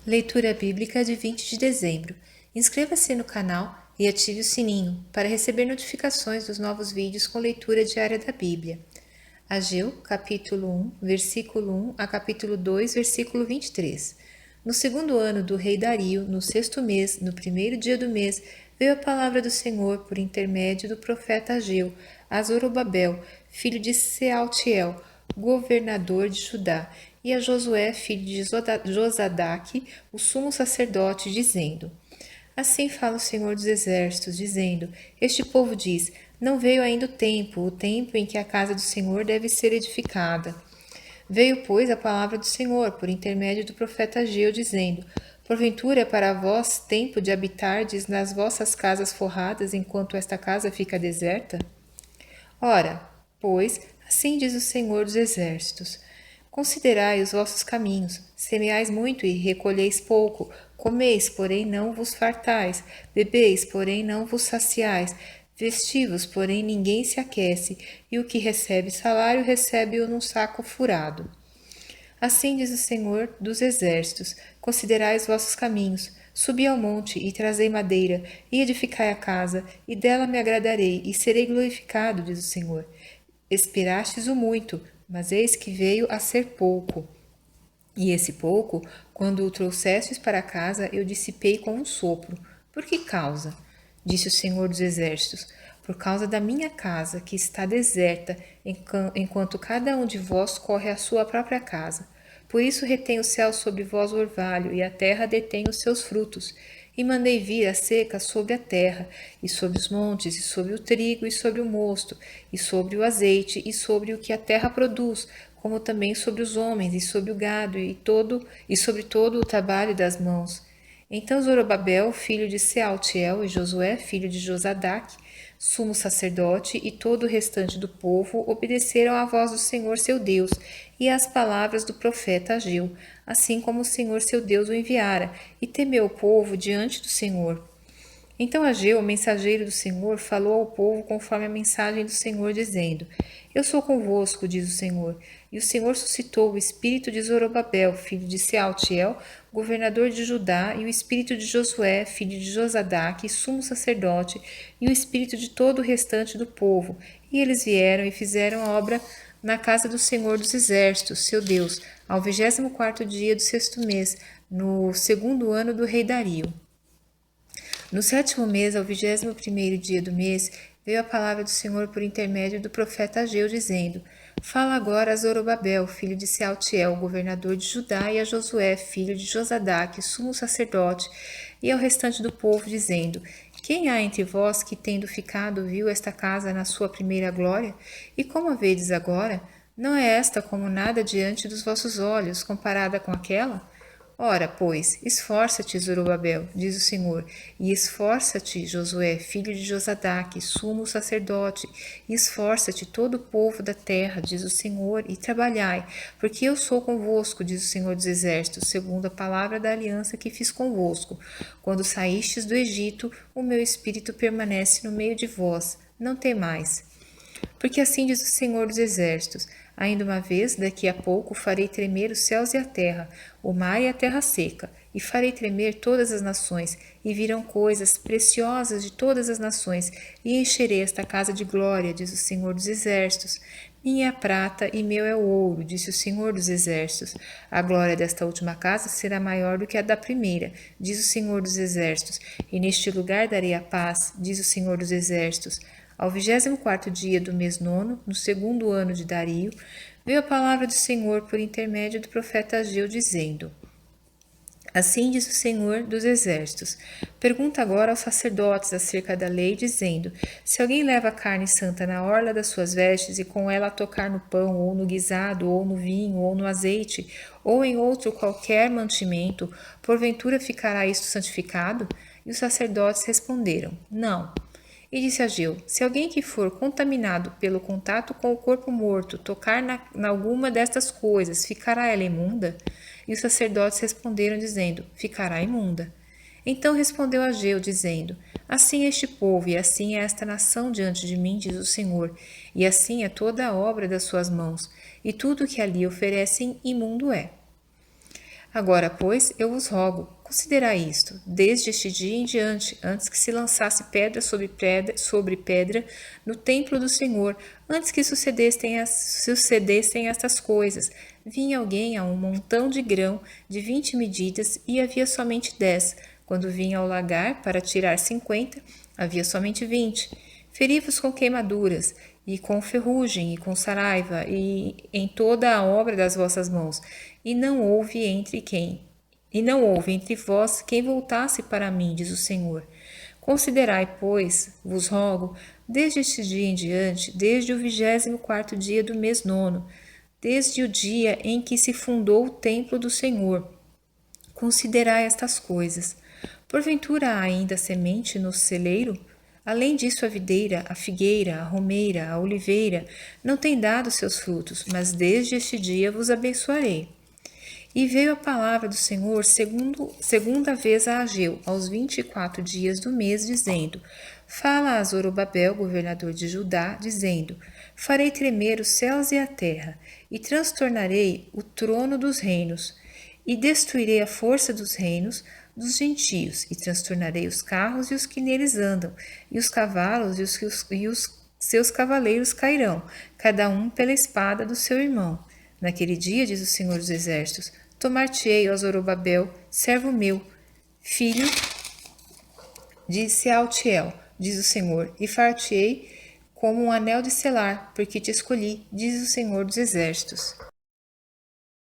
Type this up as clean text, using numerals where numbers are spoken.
Leitura Bíblica de 20 de dezembro. Inscreva-se no canal e ative o sininho para receber notificações dos novos vídeos com leitura diária da Bíblia. Ageu, capítulo 1, versículo 1 a capítulo 2, versículo 23. No segundo ano do rei Dario, no sexto mês, no primeiro dia do mês, veio a palavra do Senhor por intermédio do profeta Ageu, a Zorobabel, filho de Sealtiel, governador de Judá, e a Josué, filho de Josadaque, o sumo sacerdote, dizendo: Assim fala o Senhor dos Exércitos, dizendo: Este povo diz: Não veio ainda o tempo em que a casa do Senhor deve ser edificada. Veio, pois, a palavra do Senhor por intermédio do profeta Ageu, dizendo: Porventura é para vós tempo de habitardes nas vossas casas forradas, enquanto esta casa fica deserta? Ora, pois, assim diz o Senhor dos Exércitos: Considerai os vossos caminhos, semeais muito e recolheis pouco, comeis, porém não vos fartais, bebeis, porém não vos saciais, vestivos, porém ninguém se aquece, e o que recebe salário recebe-o num saco furado. Assim diz o Senhor dos Exércitos: Considerai os vossos caminhos, subi ao monte e trazei madeira, e edificai a casa, e dela me agradarei, e serei glorificado, diz o Senhor. Esperastes o muito, mas eis que veio a ser pouco. E esse pouco, quando o trouxestes para casa, eu dissipei com um sopro. Por que causa? Disse o Senhor dos Exércitos: Por causa da minha casa, que está deserta, enquanto cada um de vós corre à sua própria casa. Por isso retém o céu sobre vós o orvalho, e a terra detém os seus frutos. E mandei vir a seca sobre a terra, e sobre os montes, e sobre o trigo, e sobre o mosto, e sobre o azeite, e sobre o que a terra produz, como também sobre os homens, e sobre o gado, e sobre todo o trabalho das mãos. Então Zorobabel, filho de Sealtiel, e Josué, filho de Josadaque, sumo sacerdote, e todo o restante do povo obedeceram à voz do Senhor seu Deus e às palavras do profeta Ageu, assim como o Senhor seu Deus o enviara, e temeu o povo diante do Senhor. Então Ageu, mensageiro do Senhor, falou ao povo conforme a mensagem do Senhor, dizendo: Eu sou convosco, diz o Senhor. E o Senhor suscitou o espírito de Zorobabel, filho de Sealtiel, governador de Judá, e o espírito de Josué, filho de Josadaque, sumo sacerdote, e o espírito de todo o restante do povo. E eles vieram e fizeram a obra na casa do Senhor dos Exércitos, seu Deus, ao 24º dia do sexto mês, no segundo ano do rei Dario. No sétimo mês, ao 21º dia do mês, veio a palavra do Senhor por intermédio do profeta Ageu, dizendo: Fala agora a Zorobabel, filho de Sealtiel, governador de Judá, e a Josué, filho de Josadaque, sumo sacerdote, e ao restante do povo, dizendo: Quem há entre vós que, tendo ficado, viu esta casa na sua primeira glória? E como a vedes agora? Não é esta como nada diante dos vossos olhos, comparada com aquela? Ora, pois, esforça-te, Zorobabel, diz o Senhor, e esforça-te, Josué, filho de Josadaque, sumo sacerdote, e esforça-te todo o povo da terra, diz o Senhor, e trabalhai, porque eu sou convosco, diz o Senhor dos Exércitos, segundo a palavra da aliança que fiz convosco. Quando saístes do Egito, o meu espírito permanece no meio de vós. Não temais. Porque assim diz o Senhor dos Exércitos: Ainda uma vez, daqui a pouco, farei tremer os céus e a terra, o mar e a terra seca, e farei tremer todas as nações, e virão coisas preciosas de todas as nações, e encherei esta casa de glória, diz o Senhor dos Exércitos. Minha é a prata e meu é o ouro, disse o Senhor dos Exércitos. A glória desta última casa será maior do que a da primeira, diz o Senhor dos Exércitos. E neste lugar darei a paz, diz o Senhor dos Exércitos. Ao 24º dia do mês nono, no segundo ano de Dario, veio a palavra do Senhor por intermédio do profeta Ageu, dizendo: Assim diz o Senhor dos Exércitos: Pergunta agora aos sacerdotes acerca da lei, dizendo: Se alguém leva carne santa na orla das suas vestes e com ela tocar no pão, ou no guisado, ou no vinho, ou no azeite, ou em outro qualquer mantimento, porventura ficará isto santificado? E os sacerdotes responderam: Não. E disse Ageu: Se alguém que for contaminado pelo contato com o corpo morto tocar na alguma destas coisas, ficará ela imunda? E os sacerdotes responderam, dizendo: Ficará imunda. Então respondeu Ageu, dizendo: Assim é este povo, e assim é esta nação diante de mim, diz o Senhor, e assim é toda a obra das suas mãos, e tudo o que ali oferecem imundo é. Agora, pois, eu vos rogo, considerai isto, desde este dia em diante, antes que se lançasse sobre pedra no templo do Senhor, antes que sucedessem estas coisas. Vinha alguém a um montão de grão de 20 medidas e havia somente 10. Quando vinha ao lagar para tirar 50, havia somente 20. Feri-vos com queimaduras, e com ferrugem, e com saraiva, e em toda a obra das vossas mãos, e não houve entre vós quem voltasse para mim, diz o Senhor. Considerai, pois, vos rogo, desde este dia em diante, desde o 24º dia do mês nono, desde o dia em que se fundou o templo do Senhor. Considerai estas coisas. Porventura há ainda semente no celeiro? Além disso, a videira, a figueira, a romeira, a oliveira não têm dado seus frutos, mas desde este dia vos abençoarei. E veio a palavra do Senhor segunda vez a Ageu, aos 24 dias do mês, dizendo: Fala a Zorobabel, governador de Judá, dizendo: Farei tremer os céus e a terra, e transtornarei o trono dos reinos, e destruirei a força dos reinos dos gentios, e transtornarei os carros e os que neles andam, e os cavalos e os seus cavaleiros cairão, cada um pela espada do seu irmão. Naquele dia, diz o Senhor dos Exércitos, tomar-te-ei, ó Zorobabel, servo meu, filho de Sealtiel, diz o Senhor, e far-te-ei como um anel de selar, porque te escolhi, diz o Senhor dos Exércitos.